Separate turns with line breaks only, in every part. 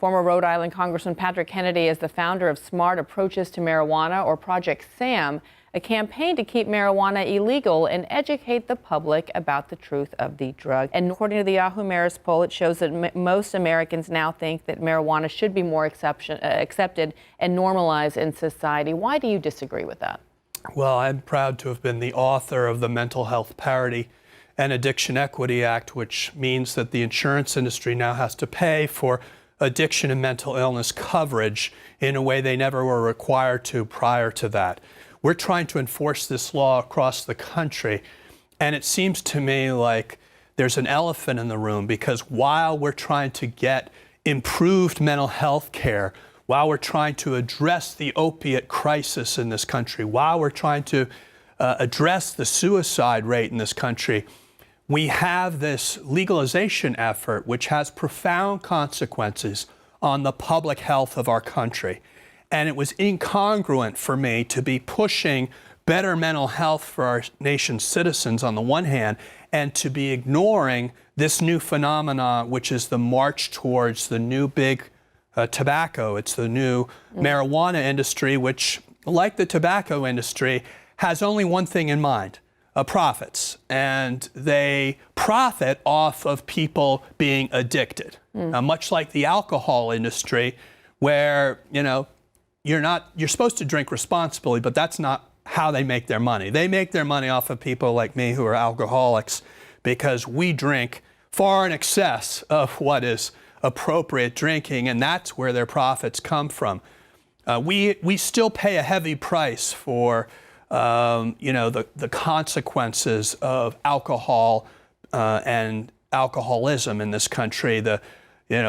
Former Rhode Island Congressman Patrick Kennedy is the founder of Smart Approaches to Marijuana, or Project SAM, a campaign to keep marijuana illegal and educate the public about the truth of the drug. And according to the Yahoo Maris poll, it shows that most Americans now think that marijuana should be more accepted and normalized in society. Why do you disagree with that?
Well, I'm proud to have been the author of the Mental Health Parity and Addiction Equity Act, which means that the insurance industry now has to pay for addiction and mental illness coverage in a way they never were required to prior to that. We're trying to enforce this law across the country, and it seems to me like there's an elephant in the room, because while we're trying to get improved mental health care, while we're trying to address the opiate crisis in this country, while we're trying to address the suicide rate in this country, we have this legalization effort which has profound consequences on the public health of our country. And it was incongruent for me to be pushing better mental health for our nation's citizens on the one hand, and to be ignoring this new phenomenon, which is the march towards the new big tobacco. It's the new marijuana industry, which, like the tobacco industry, has only one thing in mind: profits. And they profit off of people being addicted. Much like the alcohol industry, where, you're supposed to drink responsibly, but that's not how they make their money. They make their money off of people like me who are alcoholics, because we drink far in excess of what is appropriate drinking, and that's where their profits come from. We still pay a heavy price for the consequences of alcohol and alcoholism in this country, the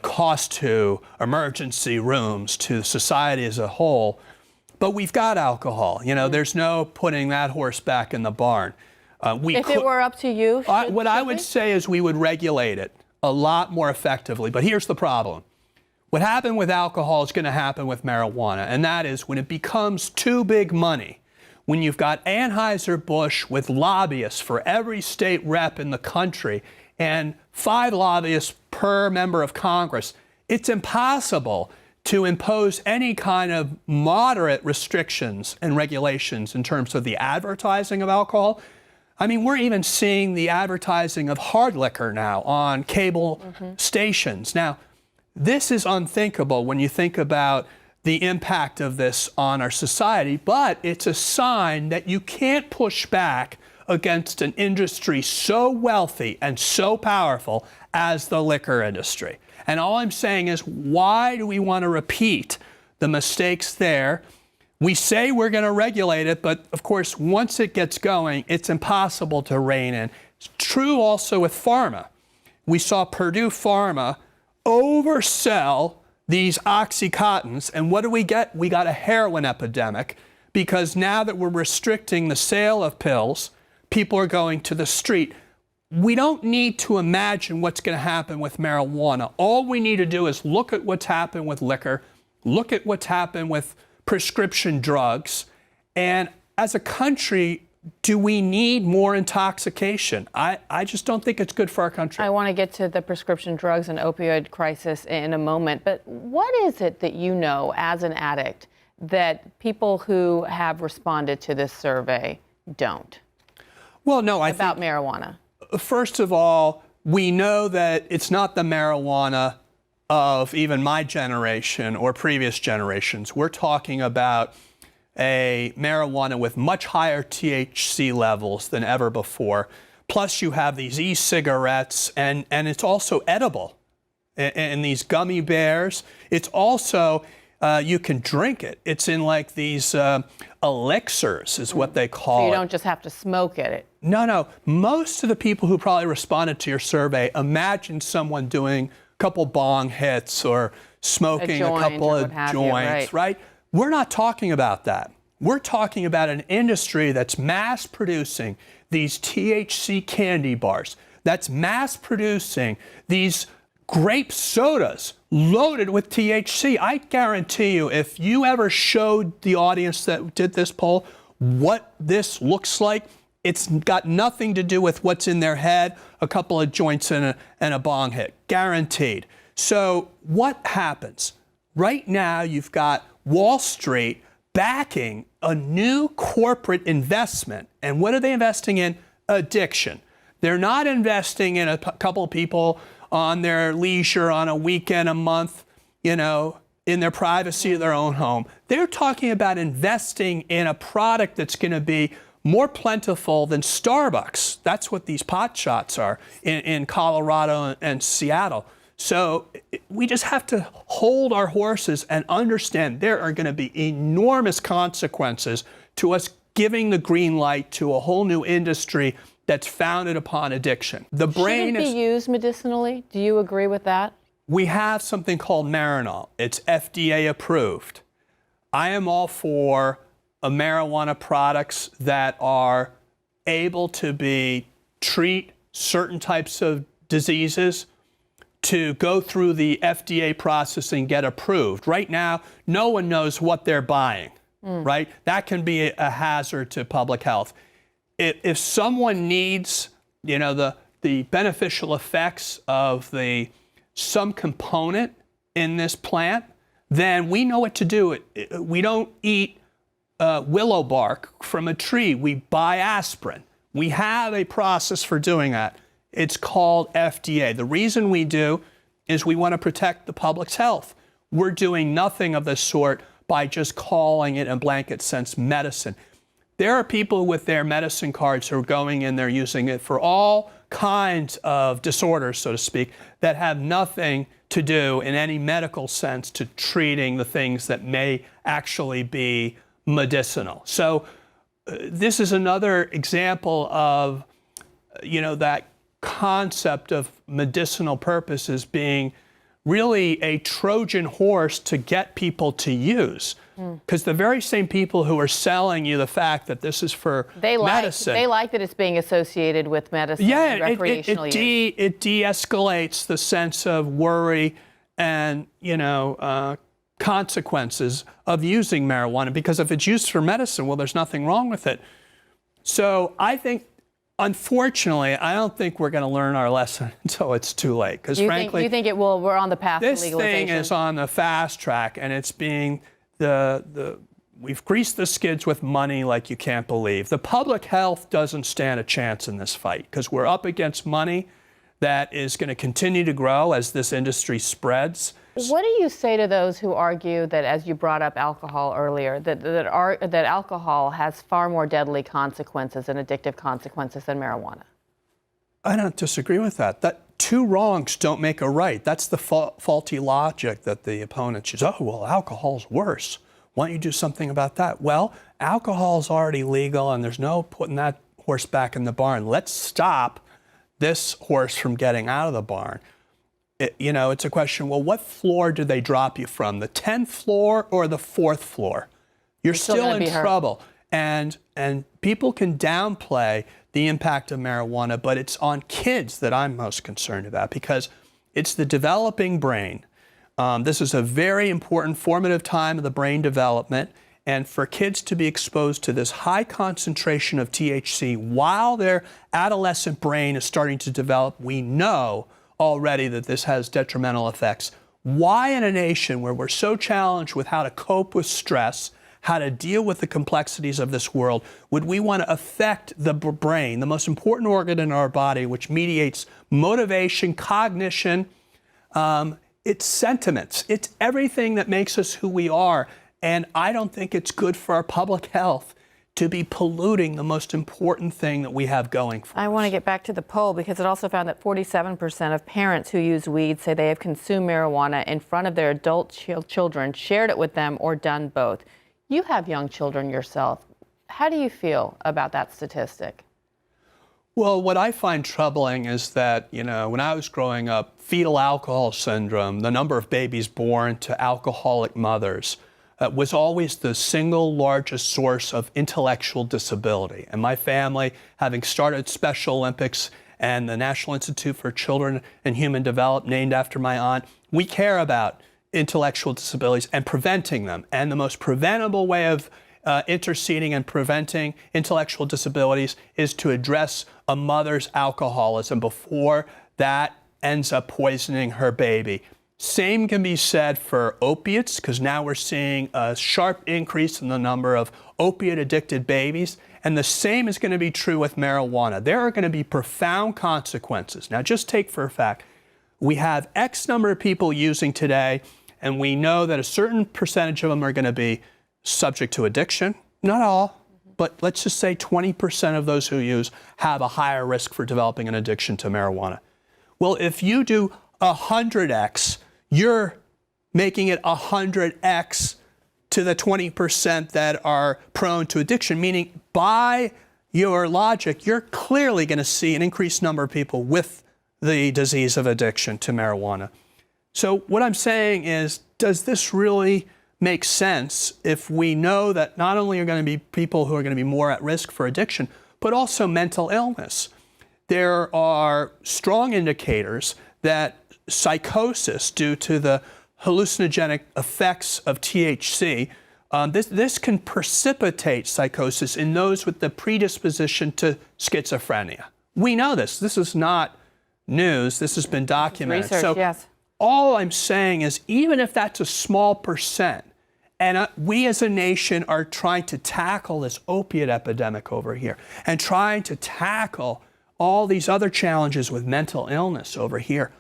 cost to emergency rooms, to society as a whole. But we've got alcohol. There's no putting that horse back in the barn.
If it were up to you,
what I would say is we would regulate it a lot more effectively. But here's the problem. What happened with alcohol is going to happen with marijuana, and that is when it becomes too big money, when you've got Anheuser-Busch with lobbyists for every state rep in the country and 5 lobbyists per member of Congress, it's impossible to impose any kind of moderate restrictions and regulations in terms of the advertising of alcohol. I mean, we're even seeing the advertising of hard liquor now on cable stations. Now, this is unthinkable when you think about the impact of this on our society, but it's a sign that you can't push back against an industry so wealthy and so powerful as the liquor industry. And all I'm saying is, why do we want to repeat the mistakes there? We say we're going to regulate it, but of course, once it gets going, it's impossible to rein in. It's true also with pharma. We saw Purdue Pharma oversell these Oxycontins, and what do we get? We got a heroin epidemic, because now that we're restricting the sale of pills, people are going to the street. We don't need to imagine what's going to happen with marijuana. All we need to do is look at what's happened with liquor, look at what's happened with prescription drugs, and as a country, do we need more intoxication? I just don't think it's good for our country.
I want to get to the prescription drugs and opioid crisis in a moment, but what is it that you know as an addict that people who have responded to this survey don't?
Well, no, I
about
think,
marijuana.
First of all, we know that it's not the marijuana of even my generation or previous generations. We're talking about a marijuana with much higher THC levels than ever before. Plus, you have these e-cigarettes, and it's also edible. And these gummy bears, it's also, you can drink it. It's in like these elixirs is what they call it.
So you don't just have to smoke it.
No. Most of the people who probably responded to your survey imagine someone doing a couple bong hits or smoking a couple of joints, right? We're not talking about that. We're talking about an industry that's mass producing these THC candy bars, that's mass producing these grape sodas loaded with THC. I guarantee you, if you ever showed the audience that did this poll what this looks like, it's got nothing to do with what's in their head, a couple of joints and a bong hit, guaranteed. So what happens? Right now, you've got Wall Street backing a new corporate investment. And what are they investing in? Addiction. They're not investing in a couple of people on their leisure on a weekend, a month, you know, in their privacy of their own home. They're talking about investing in a product that's going to be more plentiful than Starbucks. That's what these pot shots are in Colorado and Seattle. So we just have to hold our horses and understand there are going to be enormous consequences to us giving the green light to a whole new industry that's founded upon addiction. The brain
Should it be used medicinally? Do you agree with that?
We have something called Marinol. It's FDA approved. I am all for marijuana products that are able to treat certain types of diseases, to go through the FDA process and get approved. Right now, no one knows what they're buying, right? That can be a hazard to public health. If someone needs, you know, the beneficial effects of some component in this plant, then we know what to do. We don't eat willow bark from a tree. We buy aspirin. We have a process for doing that. It's called FDA. The reason we do is we want to protect the public's health. We're doing nothing of this sort by just calling it in a blanket sense medicine. There are people with their medicine cards who are going in there using it for all kinds of disorders, so to speak, that have nothing to do in any medical sense to treating the things that may actually be medicinal. So this is another example of, you know, that concept of medicinal purposes being really a Trojan horse to get people to use. Because the very same people who are selling you the fact that this is for medicine.
They like that it's being associated with medicine and recreational use.
It de-escalates the sense of worry and, you know, consequences of using marijuana. Because if it's used for medicine, well, there's nothing wrong with it. So I think, unfortunately, I don't think we're going to learn our lesson until it's too late. Because frankly,
you think we're on the path to legalization?
This thing is on the fast track, and it's being we've greased the skids with money like you can't believe. The public health doesn't stand a chance in this fight because we're up against money that is going to continue to grow as this industry spreads.
What do you say to those who argue that, as you brought up alcohol earlier, that alcohol has far more deadly consequences and addictive consequences than marijuana?
I don't disagree with that. That two wrongs don't make a right. That's the faulty logic that the opponents use. Oh, well, alcohol's worse. Why don't you do something about that? Well, alcohol's already legal, and there's no putting that horse back in the barn. Let's stop this horse from getting out of the barn. You know, it's a question, well, what floor do they drop you from? The 10th floor or the 4th floor? You're still in trouble. And people can downplay the impact of marijuana, but it's on kids that I'm most concerned about because it's the developing brain. This is a very important formative time of the brain development. And for kids to be exposed to this high concentration of THC while their adolescent brain is starting to develop, we know already that this has detrimental effects. Why in a nation where we're so challenged with how to cope with stress, how to deal with the complexities of this world, would we want to affect the brain, the most important organ in our body, which mediates motivation, cognition, it's sentiments, it's everything that makes us who we are. And I don't think it's good for our public health to be polluting the most important thing that we have going for us.
I want to get back to the poll because it also found that 47% of parents who use weed say they have consumed marijuana in front of their adult children, shared it with them, or done both. You have young children yourself. How do you feel about that statistic?
Well, what I find troubling is that, you know, when I was growing up, fetal alcohol syndrome, the number of babies born to alcoholic mothers, was always the single largest source of intellectual disability. And my family, having started Special Olympics and the National Institute for Children and Human Development, named after my aunt, we care about intellectual disabilities and preventing them. And the most preventable way of interceding and preventing intellectual disabilities is to address a mother's alcoholism before that ends up poisoning her baby. Same can be said for opiates, because now we're seeing a sharp increase in the number of opiate-addicted babies. And the same is going to be true with marijuana. There are going to be profound consequences. Now, just take for a fact, we have X number of people using today, and we know that a certain percentage of them are going to be subject to addiction. Not all, but let's just say 20% of those who use have a higher risk for developing an addiction to marijuana. Well, if you do 100x, you're making it 100x to the 20% that are prone to addiction, meaning by your logic, you're clearly going to see an increased number of people with the disease of addiction to marijuana. So what I'm saying is, does this really make sense if we know that not only are going to be people who are going to be more at risk for addiction, but also mental illness? There are strong indicators that psychosis due to the hallucinogenic effects of THC, this can precipitate psychosis in those with the predisposition to schizophrenia. We know this. This is not news. This has been documented.
Research, yes.
All I'm saying is, even if that's a small percent, and we as a nation are trying to tackle this opiate epidemic over here and trying to tackle all these other challenges with mental illness over here,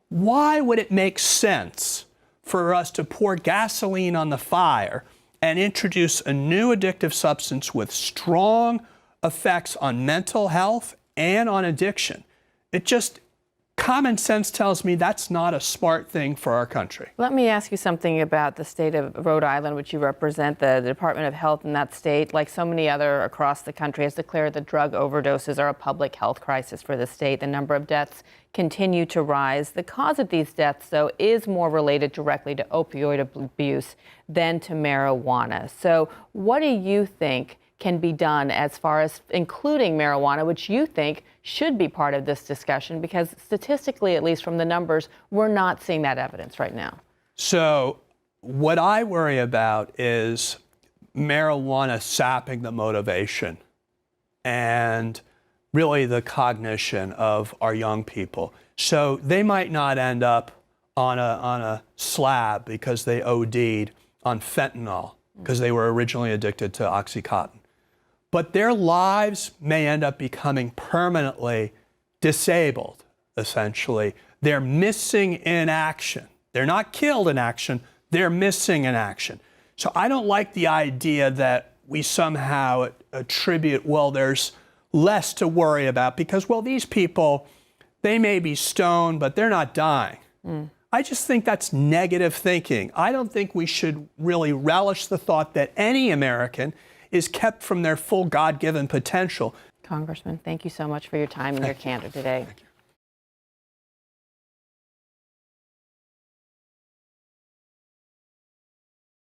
why would it make sense for us to pour gasoline on the fire and introduce a new addictive substance with strong effects on mental health and on addiction? It just, common sense tells me that's not a smart thing for our country.
Let me ask you something about the state of Rhode Island, which you represent. The Department of Health in that state, like so many other across the country, has declared that drug overdoses are a public health crisis for the state. The number of deaths continue to rise. The cause of these deaths, though, is more related directly to opioid abuse than to marijuana. So what do you think can be done as far as including marijuana, which you think should be part of this discussion? Because statistically, at least from the numbers, we're not seeing that evidence right now.
So what I worry about is marijuana sapping the motivation and really the cognition of our young people. So they might not end up on a slab because they OD'd on fentanyl because they were originally addicted to OxyContin. But their lives may end up becoming permanently disabled, essentially. They're missing in action. They're not killed in action, they're missing in action. So I don't like the idea that we somehow attribute, well, there's less to worry about because, well, these people, they may be stoned, but they're not dying. I just think that's negative thinking. I don't think we should really relish the thought that any American is kept from their full God-given potential.
Congressman, thank you so much for your time and your candor today.
Thank you.